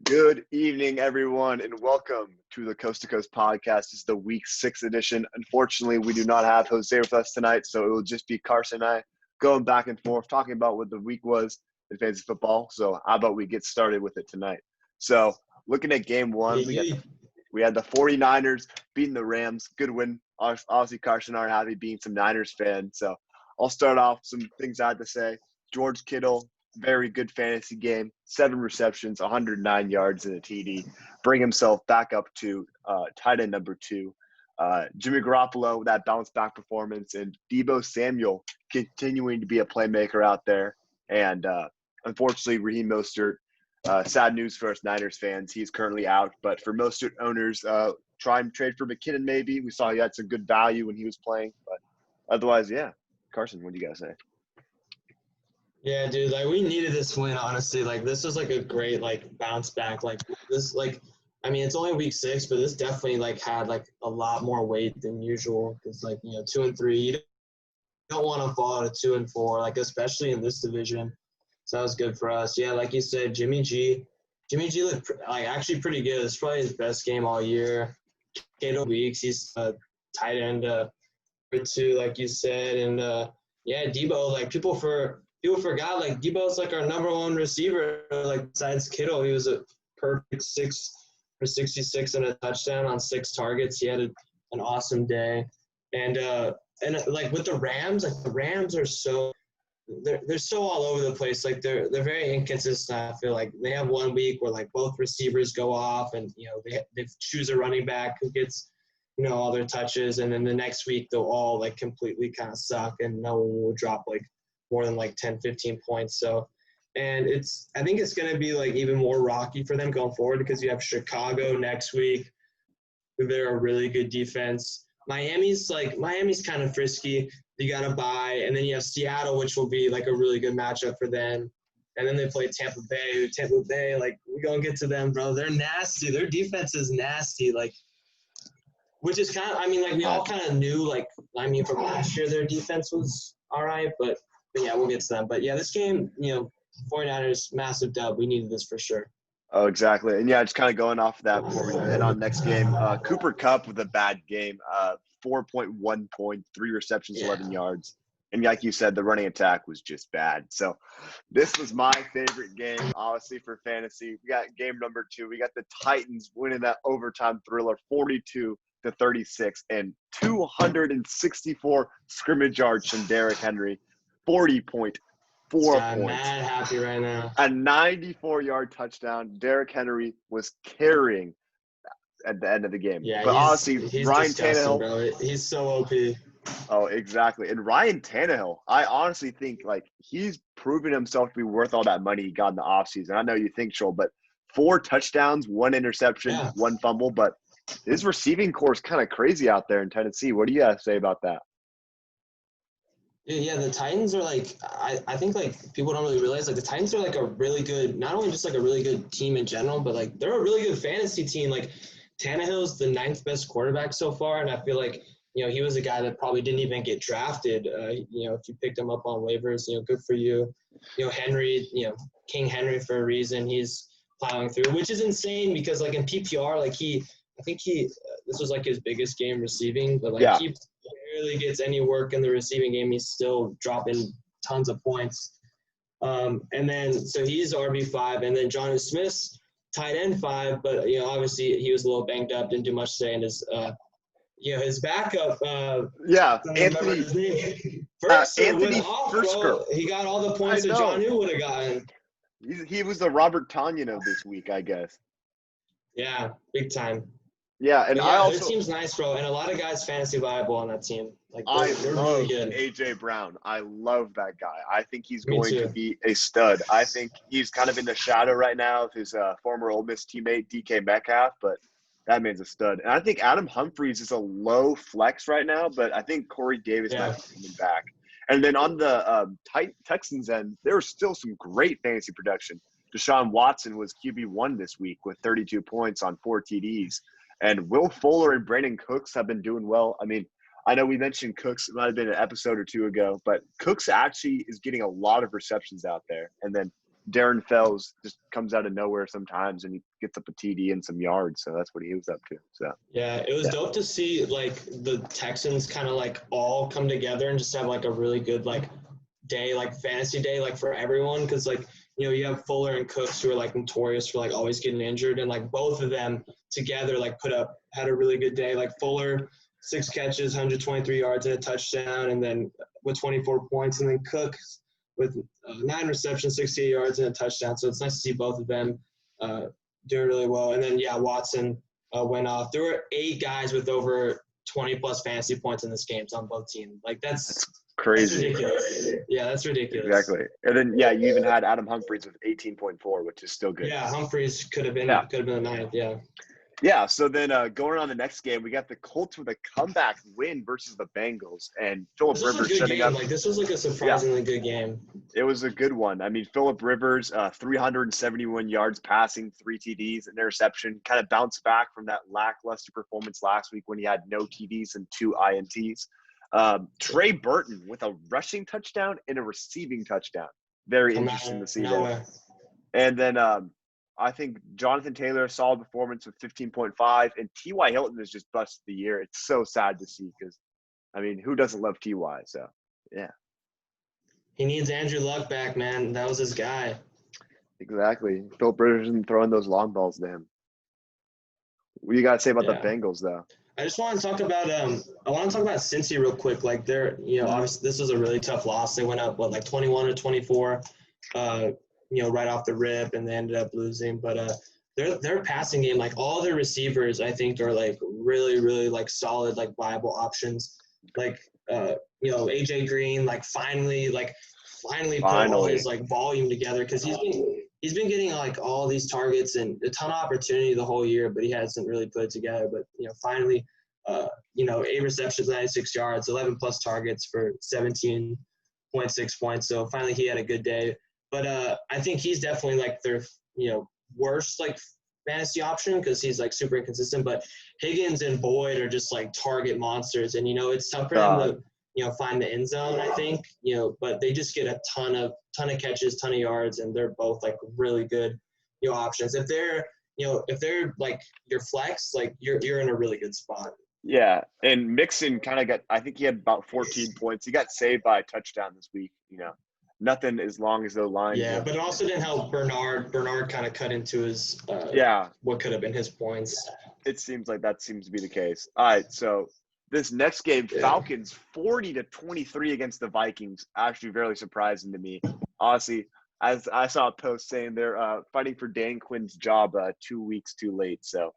Good evening, everyone, and welcome to the Coast2Coast podcast. This is the Week 6 edition. Unfortunately, we do not have Jose with us tonight, so it will just be Carson and I going back and forth, talking about what the week was in fantasy football. So how about we get started with it tonight? So looking at game one, we had the 49ers beating the Rams. Good win. Obviously, Carson and I are happy being some Niners fans. So I'll start off some things I had to say. George Kittle, very good fantasy game, 7 receptions, 109 yards and a TD. Bring himself back up to tight end number 2. Jimmy Garoppolo, that bounce back performance, and Deebo Samuel continuing to be a playmaker out there. And unfortunately, Raheem Mostert, sad news for us Niners fans. He's currently out. But for Mostert owners, try and trade for McKinnon maybe. We saw he had some good value when he was playing. But otherwise, yeah. Carson, what do you guys say? Yeah, dude, we needed this win, honestly. This was a great bounce back. It's only week 6, but this definitely had a lot more weight than usual because 2 and 3, you don't want to fall to 2 and 4, especially in this division. So that was good for us. Yeah, like you said, Jimmy G looked actually pretty good. It's probably his best game all year. Kato Weeks, he's tight end for 2, like you said, and Deebo, people forgot Deebo's our number 1 receiver. Besides Kittle, he was a perfect 6 for 66 and a touchdown on 6 targets. He had an awesome day, and with the Rams, the Rams are they're so all over the place. They're very inconsistent. I feel they have one week where both receivers go off, and they choose a running back who gets all their touches, and then the next week they'll all completely kind of suck, and no one will drop more than 10, 15 points. So, and I think it's going to be even more rocky for them going forward because you have Chicago next week. They're a really good defense. Miami's kind of frisky. You got to buy. And then you have Seattle, which will be a really good matchup for them. And then they play Tampa Bay. We going to get to them, bro. They're nasty. Their defense is nasty. Which is kind of, we all kind of knew, from last year their defense was all right, but yeah, we'll get to them. But, yeah, this game, 49ers, massive dub. We needed this for sure. Oh, exactly. And, yeah, just kind of going off of that before we head on next game. Cooper Kupp with a bad game, 4.1 points, 3 receptions, 11 yards. And like you said, the running attack was just bad. So this was my favorite game, honestly, for fantasy. We got game number 2. We got the Titans winning that overtime thriller, 42-36, and 264 scrimmage yards from Derrick Henry. 40.4 points. I'm mad happy right now. A 94-yard touchdown. Derrick Henry was carrying at the end of the game. Yeah, but honestly, Ryan Tannehill, bro. He's so OP. Oh, exactly. And Ryan Tannehill, I honestly think he's proven himself to be worth all that money he got in the offseason. I know you think so, but 4 touchdowns, 1 interception, 1 fumble. But his receiving core is kind of crazy out there in Tennessee. What do you guys say about that? Yeah, the Titans are I think people don't really realize the Titans are a really good, not only just a really good team in general, but they're a really good fantasy team. Tannehill's the 9th best quarterback so far, and I feel he was a guy that probably didn't even get drafted. If you picked him up on waivers, good for you. Henry, King Henry for a reason. He's plowing through, which is insane because in PPR, this was his biggest game receiving, but he barely gets any work in the receiving game. He's still dropping tons of points. And then so he's RB5, and then Jonnu Smith's tight end 5, but obviously he was a little banged up, didn't do much today, and his backup. Anthony Firkser. He got all the points that Jonnu would have gotten. He was the Robert Tonyan this week, I guess. Yeah, big time. Yeah, and their team's nice, bro, and a lot of guys fantasy viable on that team. They're really good. AJ Brown. I love that guy. I think he's going to be a stud. I think he's kind of in the shadow right now of his former Ole Miss teammate DK Metcalf, but that man's a stud. And I think Adam Humphries is a low flex right now, but I think Corey Davis might be coming back. And then on the Texans end, there was still some great fantasy production. Deshaun Watson was QB1 this week with 32 points on 4 TDs. And Will Fuller and Brandon Cooks have been doing well. I know we mentioned Cooks, it might have been an episode or 2 ago, but Cooks actually is getting a lot of receptions out there. And then Darren Fells just comes out of nowhere sometimes, and he gets up a TD and some yards. So that's what he was up to. So Yeah, it was dope to see like the Texans kind of like all come together and just have like a really good like day, like fantasy day, like for everyone. Because like you have Fuller and Cooks who are like notorious for like always getting injured, and like both of them together like had a really good day. Like Fuller, 6 catches, 123 yards and a touchdown, and then with 24 points, and then Cooks with 9 receptions, 68 yards and a touchdown. So it's nice to see both of them doing really well. And then Watson went off. There were 8 guys with over 20-plus fantasy points in this game on both teams. Like, that's crazy. That's ridiculous. Yeah, that's ridiculous. Exactly. And then, you even had Adam Humphries with 18.4, which is still good. Yeah, Humphries could have been the 9th, yeah. Yeah, so then going on the next game, we got the Colts with a comeback win versus the Bengals. And Phillip Rivers setting up. Like, this was like a surprisingly good game. It was a good one. I mean, Phillip Rivers, 371 yards passing, 3 TDs, an interception, kind of bounced back from that lackluster performance last week when he had no TDs and 2 INTs. Trey Burton with a rushing touchdown and a receiving touchdown. Very interesting to see that. And then I think Jonathan Taylor, a solid performance with 15.5, and T.Y. Hilton is just busted the year. It's so sad to see because, I mean, who doesn't love T.Y.? So, yeah. He needs Andrew Luck back, man. That was his guy. Exactly. Phillip Rivers isn't throwing those long balls to him. What do you got to say about the Bengals, though? I just want to talk about Cincy real quick. Like obviously this was a really tough loss. They went up 21-24, right off the rip, and they ended up losing. But their passing game, like all their receivers, I think are like really, really like solid, like viable options. Like AJ Green, like finally put all his like volume together because he's been getting like all these targets and a ton of opportunity the whole year, but he hasn't really put it together. But finally, 8 receptions, 96 yards, 11 plus targets for 17.6 points. So finally, he had a good day. But I think he's definitely like their worst like fantasy option because he's like super inconsistent. But Higgins and Boyd are just like target monsters, and it's tough for them to find the end zone, I think, but they just get a ton of catches, ton of yards, and they're both like really good, options. If they're like your flex, like you're in a really good spot. Yeah. And Mixon kind of I think he had about 14 points. He got saved by a touchdown this week, nothing as long as the line. Yeah. But it also didn't help Bernard. Bernard kind of cut into his, what could have been his points. It seems like that seems to be the case. All right. So, this next game, Falcons 40-23 against the Vikings. Actually, very surprising to me. Honestly, as I saw a post saying they're fighting for Dan Quinn's job 2 weeks too late. So,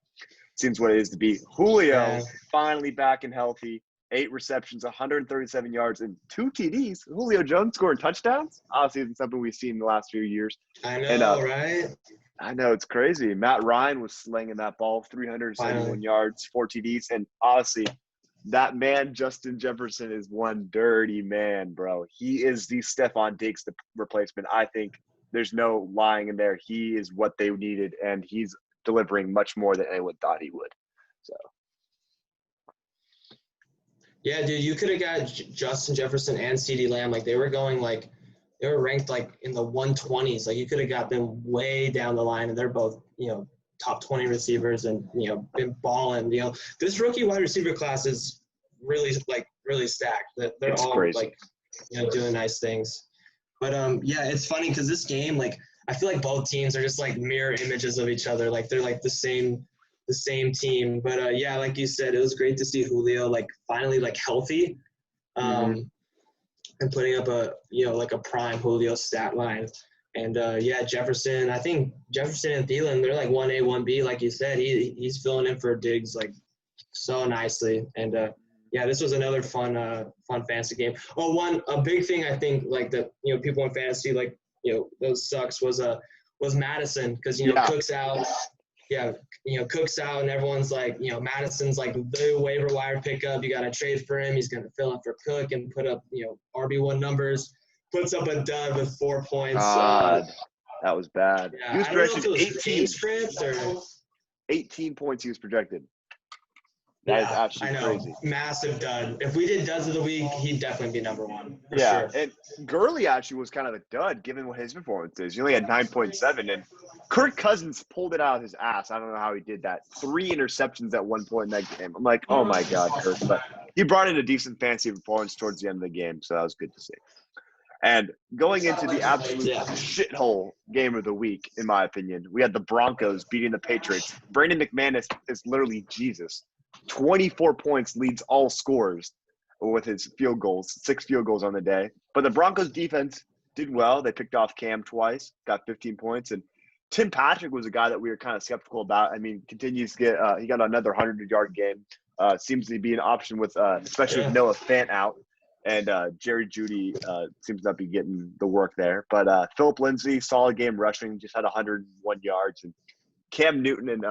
seems what it is to be. Julio finally back and healthy. 8 receptions, 137 yards, and 2 TDs. Julio Jones scoring touchdowns. Honestly, it's something we've seen in the last few years. I know, right? I know, it's crazy. Matt Ryan was slinging that ball, 371 yards, 4 TDs, and honestly, that man, Justin Jefferson, is one dirty man, bro. He is the Stephon Diggs replacement. I think there's no lying in there. He is what they needed, and he's delivering much more than anyone thought he would. So, yeah, dude, you could have got Justin Jefferson and CeeDee Lamb. Like, they were ranked like in the 120s. Like, you could have got them way down the line, and they're both, top 20 receivers and, been balling. This rookie wide receiver class is really stacked. They're all crazy. Like, doing nice things. But, it's funny because this game, like, I feel like both teams are just like mirror images of each other. Like, they're like the same team. But, like you said, it was great to see Julio, like, finally, like, healthy and putting up a prime Julio stat line. And, Jefferson, I think Jefferson and Thielen, they're like 1A, 1B, like you said. He's filling in for Diggs, like, so nicely. And, this was another fun fantasy game. Oh, a big thing I think, like, that, people in fantasy, like, those sucks was Madison because, Cook's out. Yeah, Cook's out, and everyone's like, Madison's like the waiver wire pickup. You got to trade for him. He's going to fill in for Cook and put up, RB1 numbers. Puts up a dud with 4 points. God, that was bad. Yeah, He was projected 18. Script or 18 points he was projected. That is Yeah, I absolutely know. crazy. Massive dud. If we did duds of the week, he'd definitely be number one. For Yeah, sure. and Gurley actually was kind of a dud given what his performance is. He only had 9.7, and Kirk Cousins pulled it out of his ass. I don't know how he did that. 3 interceptions at one point in that game. I'm like, oh my God, Kirk. But he brought in a decent fantasy performance towards the end of the game, so that was good to see. And going into the absolute shithole game of the week, in my opinion, we had the Broncos beating the Patriots. Brandon McManus is literally Jesus. 24 points leads all scorers with his field goals, 6 field goals on the day. But the Broncos defense did well. They picked off Cam twice, got 15 points. And Tim Patrick was a guy that we were kind of skeptical about. I mean, continues to get he got another 100-yard game. Seems to be an option with especially with Noah Fant out. And Jerry Jeudy seems not be getting the work there. But Philip Lindsay, solid game rushing, just had 101 yards. And Cam Newton and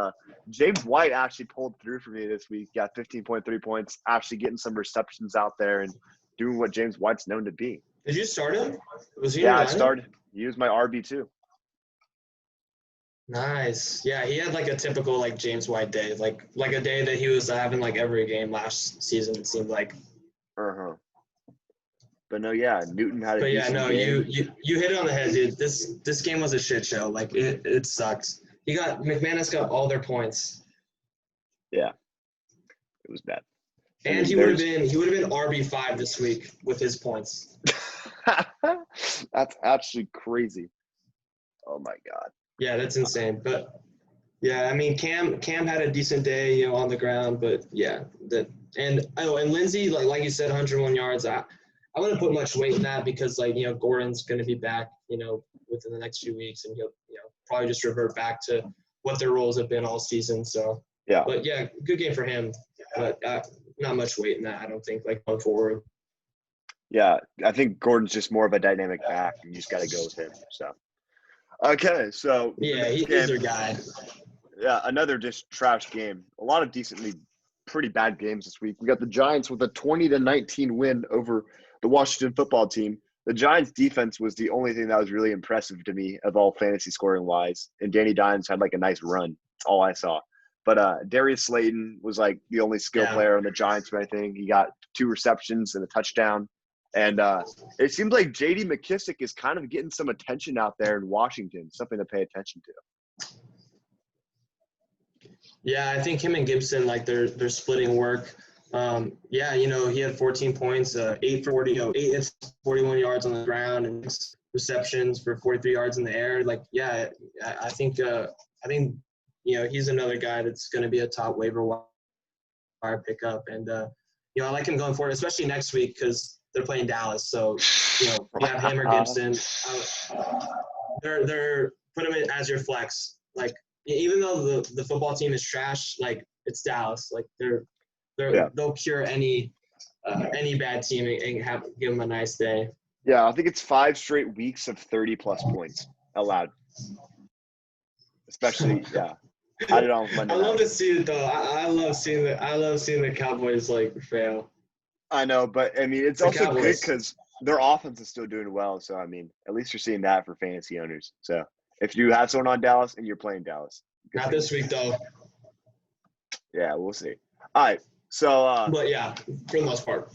James White actually pulled through for me this week. Got 15.3 points, actually getting some receptions out there and doing what James White's known to be. Did you start him? Was he? Yeah, I started. He was my RB2. Nice. Yeah, he had like a typical like James White day, like a day that he was having like every game last season. It seemed like. But no, yeah, Newton had a But yeah, decent no, game. you hit it on the head, dude. This game was a shit show. Like it sucked. McManus got all their points. Yeah, it was bad. And he would have been RB5 this week with his points. That's actually crazy. Oh my God. Yeah, that's insane. But yeah, I mean Cam had a decent day, on the ground. But yeah, and Lindsey, like you said, 101 yards. I wouldn't put much weight in that because Gordon's going to be back, within the next few weeks, and he'll probably just revert back to what their roles have been all season. So yeah, but yeah, good game for him. But not much weight in that, I don't think, like going forward. Yeah, I think Gordon's just more of a dynamic back, and you just got to go with him. So okay, so yeah, he's their guy. Yeah, another just trash game. A lot of decently pretty bad games this week. We got the Giants with a 20-19 win over the Washington football team. The Giants defense was the only thing that was really impressive to me of all fantasy scoring wise. And Danny Dimes had like a nice run. That's all I saw. But Darius Slayton was like the only skill player on the Giants, I think. He got 2 receptions and a touchdown. And it seems like J.D. McKissick is kind of getting some attention out there in Washington, something to pay attention to. Yeah, I think him and Gibson, like they're splitting work. Yeah, he had 14 points, 41 yards on the ground, and 6 receptions for 43 yards in the air. Like, yeah, I think he's another guy that's going to be a top waiver wire pickup, and I like him going forward, especially next week because they're playing Dallas. So we have him or Gibson. They're put him in as your flex. Like, even though the football team is trash, like it's Dallas. Like they'll cure any bad team and give them a nice day. Yeah, I think it's 5 straight weeks of 30-plus points allowed. Especially, yeah. I don't know. I love to see it though. I love seeing the Cowboys like fail. I know, but I mean it's also good because their offense is still doing well. So I mean, at least you're seeing that for fantasy owners. So if you have someone on Dallas and you're playing Dallas, not this week though. Yeah, we'll see. All right. So, but yeah, for the most part.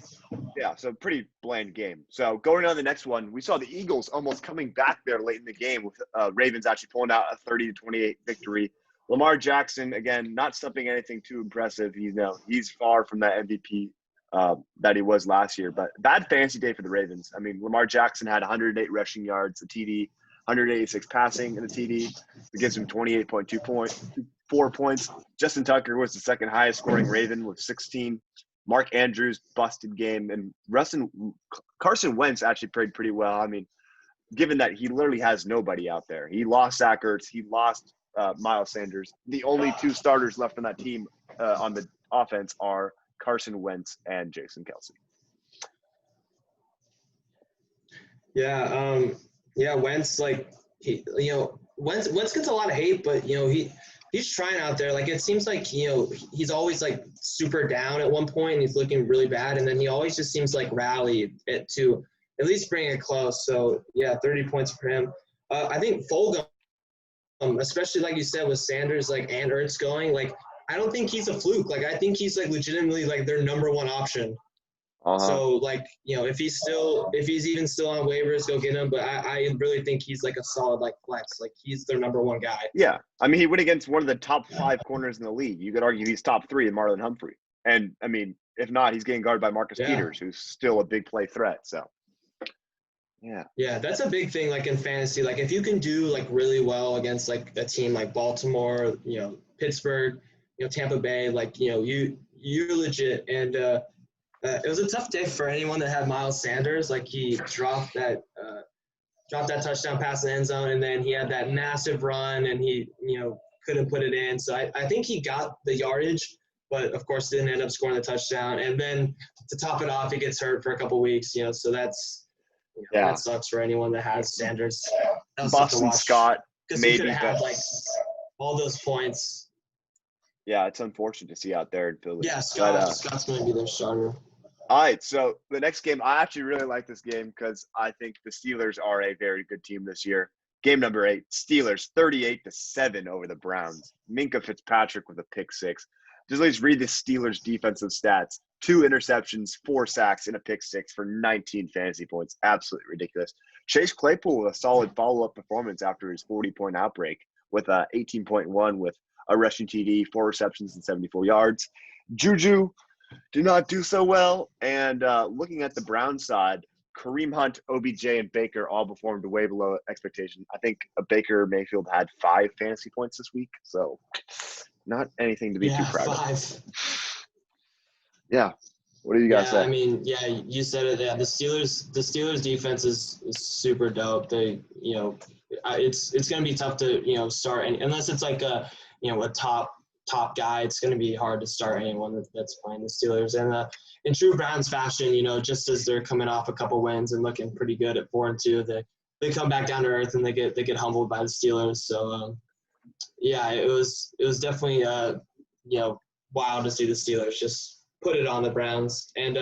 Yeah, so pretty bland game. So going on to the next one, we saw the Eagles almost coming back there late in the game with Ravens actually pulling out a 30-28 victory. Lamar Jackson, again, not stepping anything too impressive. He's far from that MVP that he was last year. But bad fantasy day for the Ravens. I mean, Lamar Jackson had 108 rushing yards, a TD, 186 passing, and a TD. It gives him 4 points. Justin Tucker was the second highest scoring Raven with 16. Mark Andrews busted game, and Carson Wentz actually played pretty well. I mean, given that he literally has nobody out there. He lost Zach Ertz. He lost Miles Sanders. The only 2 starters left on that team on the offense are Carson Wentz and Jason Kelce. Yeah, Wentz, like Wentz gets a lot of hate, but he's trying out there. Like, it seems like he's always like super down at one point and he's looking really bad, and then he always just seems like rally it to at least bring it close. So yeah, 30 points for him. I think Fulgham, especially like you said with Sanders and Ertz going, like I don't think he's a fluke. Like, I think he's like legitimately like their number one option. Uh-huh. So like, if he's even still on waivers, go get him. But I really think he's like a solid like flex. Like he's their number one guy. Yeah. I mean, he went against one of the top 5 corners in the league. You could argue he's top 3 in Marlon Humphrey. And, I mean, if not, he's getting guarded by Marcus Yeah. Peters, who's still a big play threat. So, yeah. Yeah, that's a big thing. Like in fantasy, like if you can do like really well against like a team like Baltimore, Pittsburgh, Tampa Bay, like you're legit. And it was a tough day for anyone that had Miles Sanders. Like he dropped that touchdown pass in the end zone, and then he had that massive run, and he couldn't put it in. So I think he got the yardage, but of course didn't end up scoring the touchdown. And then to top it off, he gets hurt for a couple weeks. So that's that sucks for anyone that has Sanders. That was Boston Scott, because he could maybe, have had but like all those points. yeah, it's unfortunate to see out there in Philly. Yeah, Scott's going to be their starter. All right, so the next game, I actually really like this game because I think the Steelers are a very good team this year. Game number 8, Steelers 38-7 over the Browns. Minkah Fitzpatrick with a pick 6. Just let's read the Steelers' defensive stats: 2 interceptions, 4 sacks, and a pick 6 for 19 fantasy points. Absolutely ridiculous. Chase Claypool with a solid follow-up performance after his 40-point outbreak with 18.1 with a rushing TD, 4 receptions, and 74 yards. Juju did not do so well. And looking at the Browns side, Kareem Hunt, OBJ, and Baker all performed way below expectation. I think Baker Mayfield had 5 fantasy points this week, so not anything to be too proud 5. of. Yeah. What do you guys say? I mean, yeah, you said it. Yeah, the Steelers defense is super dope. They, it's going to be tough to start unless it's like a top guy. It's going to be hard to start anyone that's playing the Steelers. And in true Browns fashion, just as they're coming off a couple wins and looking pretty good at 4-2, they come back down to earth and they get humbled by the Steelers. So yeah, it was definitely wild to see the Steelers just put it on the Browns. And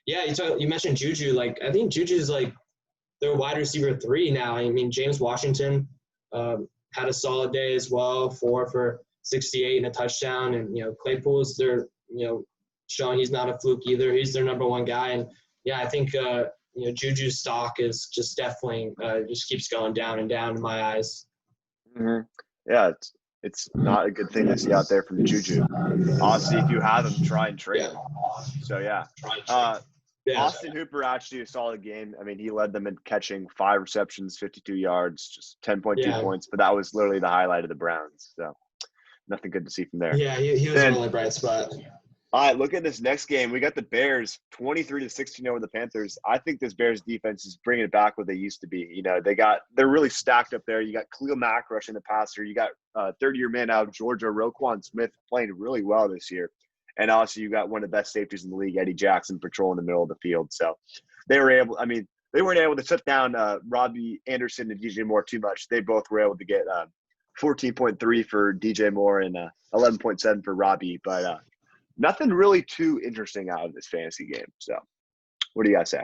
you mentioned Juju. Like I think Juju's like their wide receiver 3 now. I mean, James Washington had a solid day as well, 4 for 68 and a touchdown. And Claypool's their showing he's not a fluke either. He's their number one guy. And yeah, I think Juju's stock is just definitely just keeps going down and down in my eyes. Mm-hmm. Yeah, it's not a good thing to see out there from Juju. Honestly, if you have him, try and trade him. So yeah. Austin Hooper actually a solid game. I mean, he led them in catching 5 receptions, 52 yards, just 10.2 points. But that was literally the highlight of the Browns. So nothing good to see from there. Yeah, he was the only bright spot. All right, look at this next game. We got the Bears 23-16 over the Panthers. I think this Bears defense is bringing it back what they used to be. They're really stacked up there. You got Khalil Mack rushing the passer. You got third-year man out of Georgia, Roquan Smith, playing really well this year. And also you got one of the best safeties in the league, Eddie Jackson, patrolling the middle of the field. So they weren't able to shut down Robbie Anderson and DJ Moore too much. They both were able to get 14.3 for DJ Moore and 11.7 for Robbie. But nothing really too interesting out of this fantasy game. So what do you guys say?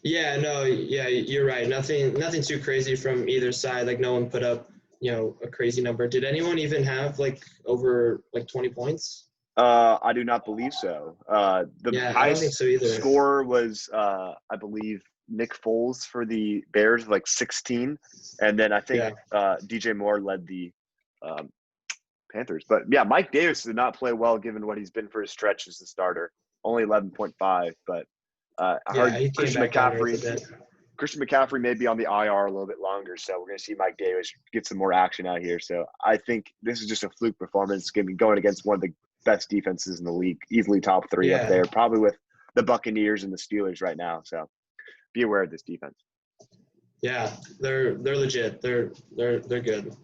Yeah, no, yeah, you're right. Nothing too crazy from either side. Like no one put up, a crazy number. Did anyone even have like over like 20 points? I do not believe so. The highest score was, I believe, Nick Foles for the Bears, like 16. And then I think DJ Moore led the Panthers. But, yeah, Mike Davis did not play well given what he's been for his stretch as a starter. Only 11.5. But I heard Christian McCaffrey may be on the IR a little bit longer. So we're going to see Mike Davis get some more action out here. So I think this is just a fluke performance going against one of the best defenses in the league, easily top 3 up there, probably with the Buccaneers and the Steelers right now. So be aware of this defense. Yeah, they're legit. They're good.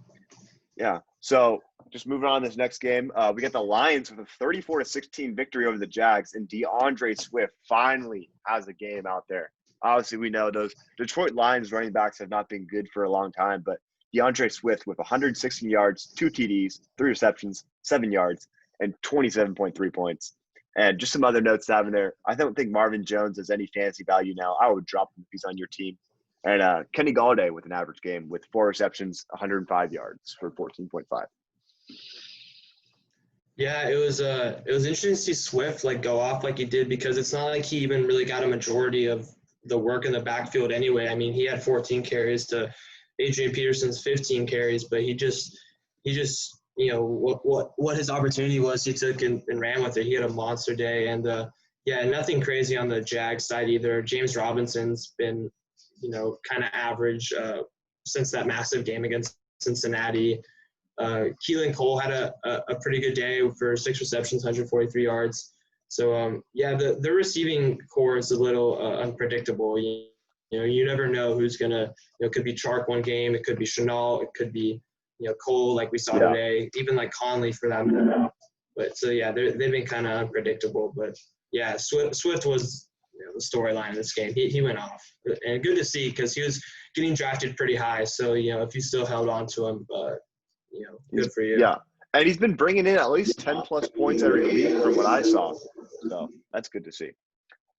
Yeah. So just moving on to this next game, we got the Lions with a 34-16 victory over the Jags, and DeAndre Swift finally has a game out there. Obviously, we know those Detroit Lions running backs have not been good for a long time, but DeAndre Swift with 116 yards, 2 TDs, 3 receptions, 7 yards, and 27.3 points. And just some other notes to have in there. I don't think Marvin Jones has any fantasy value now. I would drop him if he's on your team. And Kenny Galladay with an average game with 4 receptions, 105 yards for 14.5. Yeah, it was interesting to see Swift like go off like he did, because it's not like he even really got a majority of the work in the backfield anyway. I mean, he had 14 carries to Adrian Peterson's 15 carries, but he just what his opportunity was, he took and ran with it. He had a monster day, and yeah, nothing crazy on the Jags side either. James Robinson's been kind of average since that massive game against Cincinnati. Keelan Cole had a pretty good day for 6 receptions, 143 yards. So, yeah, the receiving core is a little unpredictable. You never know who's going to – it could be Chark one game. It could be Chenault. It could be, Cole like we saw today, even like Conley for that matter. But, so, yeah, they've been kind of unpredictable. But, yeah, Swift was the storyline in this game. He went off. And good to see, because he was getting drafted pretty high. So, if you still held on to him, good for you. Yeah. And he's been bringing in at least 10-plus points every week from what I saw. So that's good to see.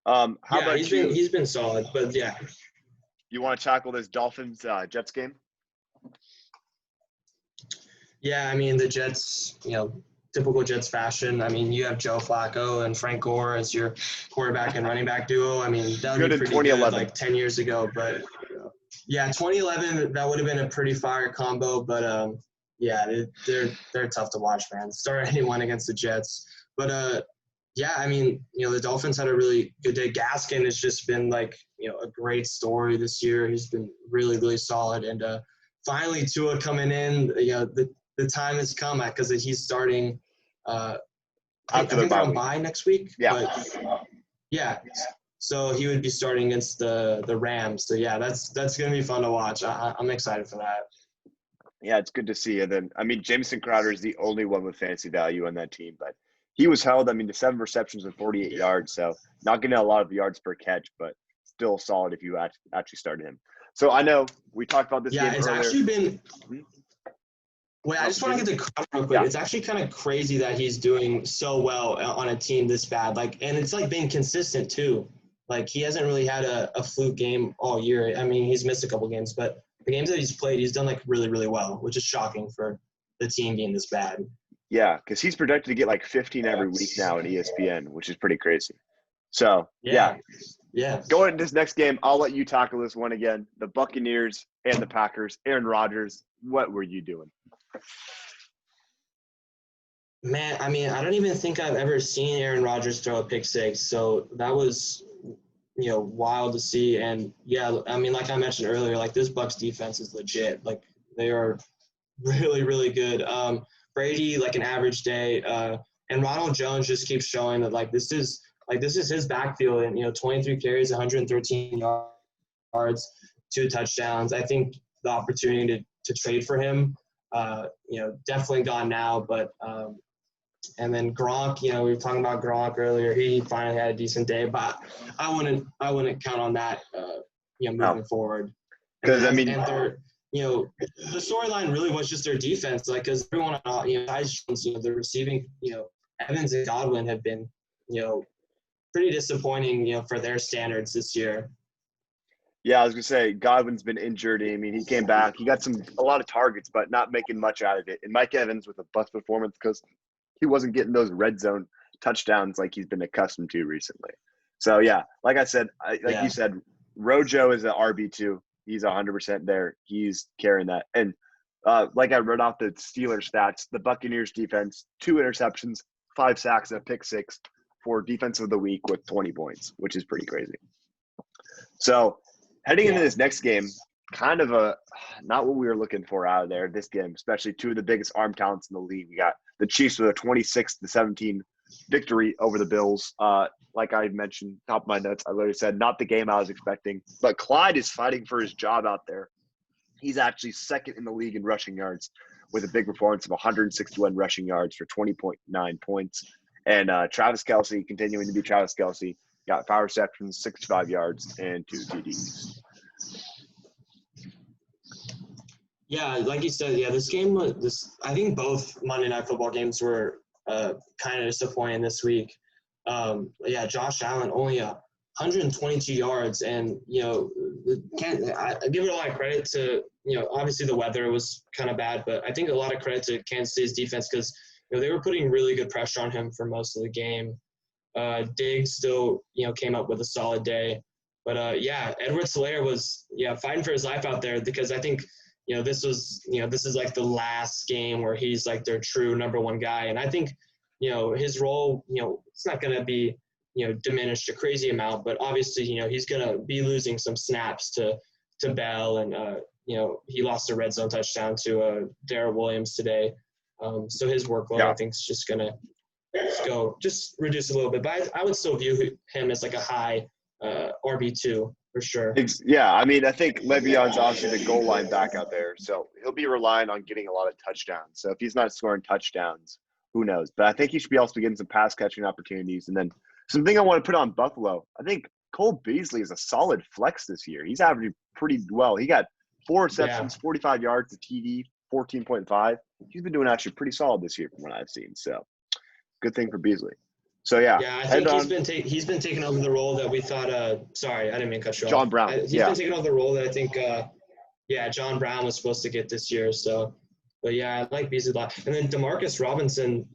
How about he's been solid, but yeah. You want to tackle this Dolphins Jets game? Yeah, I mean, the Jets, typical Jets fashion. I mean, you have Joe Flacco and Frank Gore as your quarterback and running back duo. I mean, that would be pretty good like 10 years ago. But, yeah, 2011, that would have been a pretty fire combo. But, yeah, they're tough to watch, man. Start anyone against the Jets. But, yeah, I mean, the Dolphins had a really good day. Gaskin has just been, like, a great story this year. He's been really, really solid. And finally, Tua coming in, the time has come because he's starting I think they're on bye next week. Yeah. But, yeah. So he would be starting against the Rams. So, yeah, that's going to be fun to watch. I'm excited for that. Yeah, it's good to see. And then, I mean, Jamison Crowder is the only one with fantasy value on that team. But he was held, to 7 receptions and 48 yards. So not getting a lot of yards per catch, but still solid if you actually started him. So I know we talked about this game it's earlier. Actually been – Wait, I just want to get the crowd real quick. Yeah. It's actually kind of crazy that he's doing so well on a team this bad. And it's, been consistent too. He hasn't really had a fluke game all year. I mean, he's missed a couple games, but the games that he's played, he's done, really, really well, which is shocking for the team being this bad. Yeah, because he's projected to get, 15 every week now at ESPN, which is pretty crazy. So, yeah. Going into this next game, I'll let you tackle this one again. The Buccaneers and the Packers. Aaron Rodgers, what were you doing? Man, I don't even think I've ever seen Aaron Rodgers throw a pick six. So that was, wild to see. And, yeah, like I mentioned earlier, this Bucs defense is legit. They are really, really good. Brady, an average day. And Ronald Jones just keeps showing that, this is his backfield. And, 23 carries, 113 yards, 2 touchdowns. I think the opportunity to trade for him, definitely gone now. But and then Gronk, we were talking about Gronk earlier. He finally had a decent day, but I wouldn't count on that, moving forward. Because and they're, the storyline really was just their defense, because everyone, besides Jones, the receiving, Evans and Godwin have been, pretty disappointing, for their standards this year. Yeah, I was gonna say Godwin's been injured. He came back. He got a lot of targets, but not making much out of it. And Mike Evans with a bust performance because he wasn't getting those red zone touchdowns like he's been accustomed to recently. So, yeah, like I said, you said, Rojo is an RB2. He's 100% there. He's carrying that. And like I wrote off the Steelers stats, the Buccaneers defense, 2 interceptions, 5 sacks, and a pick six for defense of the week with 20 points, which is pretty crazy. So, heading into this next game, kind of not what we were looking for out of there, this game, especially 2 of the biggest arm talents in the league. We got the Chiefs with a 26-17 victory over the Bills. Like I mentioned, top of my notes, I literally said, not the game I was expecting. But Clyde is fighting for his job out there. He's actually second in the league in rushing yards with a big performance of 161 rushing yards for 20.9 points. And Travis Kelce, continuing to be Travis Kelce, got 5 receptions, 65 yards, and 2 TDs. Yeah, like you said, this game was I think both Monday Night Football games were kind of disappointing this week. Josh Allen only 122 yards, and I give it a lot of credit to obviously the weather was kind of bad, but I think a lot of credit to Kansas City's defense because they were putting really good pressure on him for most of the game. Diggs still, came up with a solid day. But, Edwards-Helaire was, fighting for his life out there because I think, this is like the last game where he's like their true number one guy. And I think, his role, it's not going to be, diminished a crazy amount, but obviously, he's going to be losing some snaps to Bell and, he lost a red zone touchdown to Darrell Williams today. So his workload, I think, is just going to just reduce a little bit. But I would still view him as like a high RB2 for sure. Yeah, I mean, I think Le'Veon's obviously the goal line back out there, so he'll be relying on getting a lot of touchdowns. So if he's not scoring touchdowns, who knows? But I think he should be also getting some pass catching opportunities. And then something I want to put on Buffalo, I think Cole Beasley is a solid flex this year. He's averaging pretty well. He got 4 receptions, 45 yards to TD, 14.5. He's been doing actually pretty solid this year from what I've seen. So good thing for Beasley. So, yeah. Yeah, I think he's been taking over the role that we thought sorry, I didn't mean to cut you off. John Brown. He's been taking over the role that I think John Brown was supposed to get this year. So, but yeah, I like Beasley a lot. And then Demarcus Robinson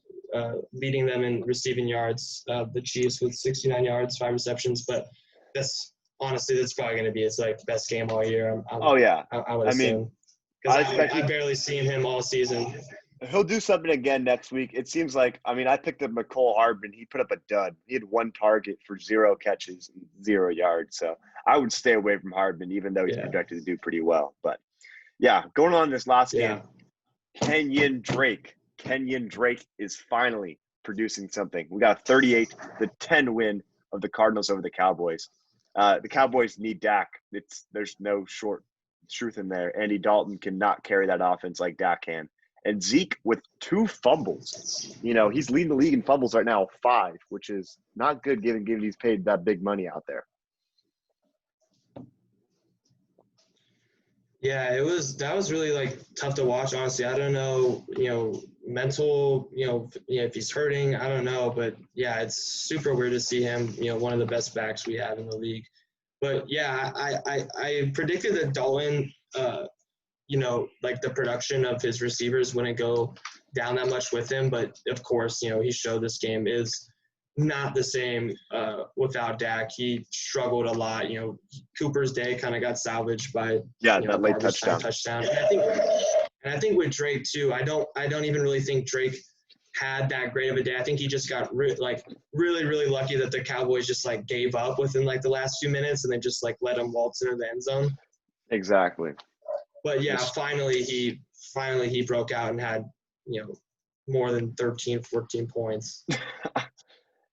leading them in receiving yards, the Chiefs with 69 yards, 5 receptions. But that's probably going to be his like best game all year. I would assume. Because I barely seen him all season. He'll do something again next week. It seems like, I picked up McCole Hardman. He put up a dud. He had 1 target for 0 catches, 0 yards. So I would stay away from Hardman, even though he's projected to do pretty well. But, going on this last game, Kenyon Drake. Kenyon Drake is finally producing something. We got a 38-10 win of the Cardinals over the Cowboys. The Cowboys need Dak. There's no short truth in there. Andy Dalton cannot carry that offense like Dak can. And Zeke with 2 fumbles. He's leading the league in fumbles right now, 5, which is not good given he's paid that big money out there. Yeah, that was really like tough to watch, honestly. I don't know, mental, if he's hurting, I don't know. But yeah, it's super weird to see him, one of the best backs we have in the league. But yeah, I predicted that Dalton, like the production of his receivers wouldn't go down that much with him. But of course, he showed this game is not the same without Dak. He struggled a lot. Cooper's day kind of got salvaged by that late touchdown. And I think with Drake too, I don't even really think Drake had that great of a day. I think he just got really, really lucky that the Cowboys just like gave up within like the last few minutes and then just like let him waltz into the end zone. Exactly. But yeah, finally he broke out and had, more than 13, 14 points.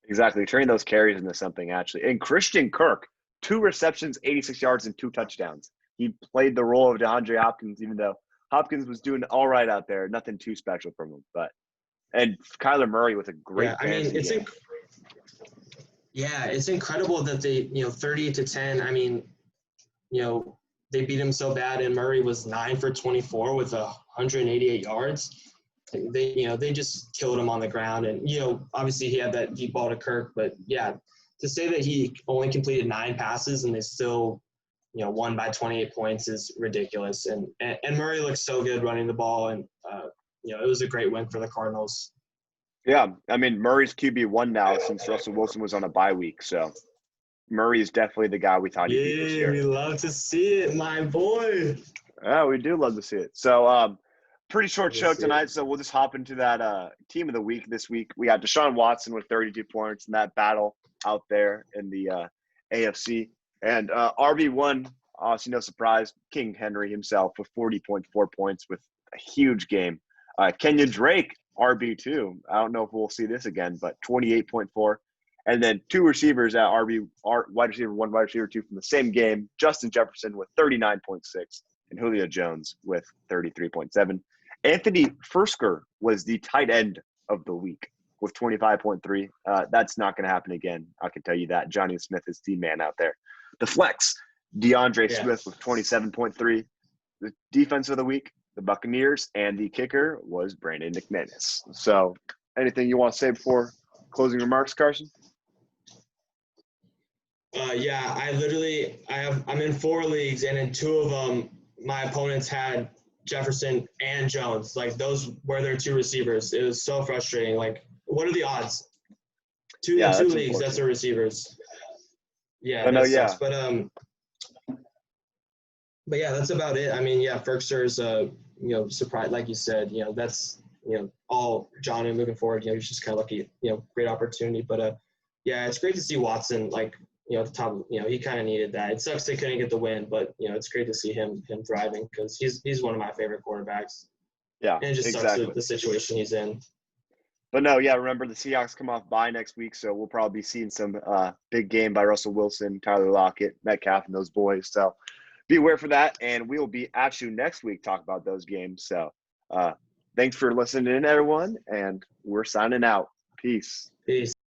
Exactly. Turning those carries into something, actually. And Christian Kirk, 2 receptions, 86 yards, and 2 touchdowns. He played the role of DeAndre Hopkins, even though Hopkins was doing all right out there. Nothing too special from him. And Kyler Murray with a great game. It's incredible that they, 30-10, they beat him so bad, and Murray was 9 for 24 with 188 yards. They just killed him on the ground. And, obviously he had that deep ball to Kirk. But, yeah, to say that he only completed 9 passes and they still, won by 28 points is ridiculous. And Murray looks so good running the ball. And, it was a great win for the Cardinals. Yeah, Murray's QB1 now since Russell Wilson was on a bye week. So Murray is definitely the guy we thought he'd be this year. We love to see it, my boy. Yeah, we do love to see it. So, pretty short show tonight, so we'll just hop into that team of the week this week. We got Deshaun Watson with 32 points in that battle out there in the AFC. And RB1, obviously no surprise, King Henry himself with 40.4 points with a huge game. Kenyon Drake, RB2. I don't know if we'll see this again, but 28.4. And then 2 receivers at wide receiver 1, wide receiver 2 from the same game. Justin Jefferson with 39.6 and Julio Jones with 33.7. Anthony Fersker was the tight end of the week with 25.3. That's not going to happen again. I can tell you that. Johnny Smith is the man out there. The flex, DeAndre Smith with 27.3. The defense of the week, the Buccaneers, and the kicker was Brandon McManus. So anything you want to say before closing remarks, Carson? I'm in 4 leagues, and in 2 of them, my opponents had Jefferson and Jones. Like those were their two receivers. It was so frustrating. Like, what are the odds? Two Yeah, in two that's leagues, that's their receivers. Yeah, But no, that yeah. sucks. But yeah, that's about it. I mean, yeah, Ferkser's surprised, like you said, that's all John and moving forward, he's just kind of lucky, great opportunity. But yeah, it's great to see Watson at the top. He kind of needed that. It sucks they couldn't get the win, but it's great to see him thriving because he's one of my favorite quarterbacks. Yeah, And it just exactly. sucks the situation he's in. But no, yeah, remember the Seahawks come off bye next week, so we'll probably be seeing some big game by Russell Wilson, Tyler Lockett, Metcalf, and those boys. So be aware for that, and we will be at you next week talk about those games. So thanks for listening in, everyone, and we're signing out. Peace. Peace.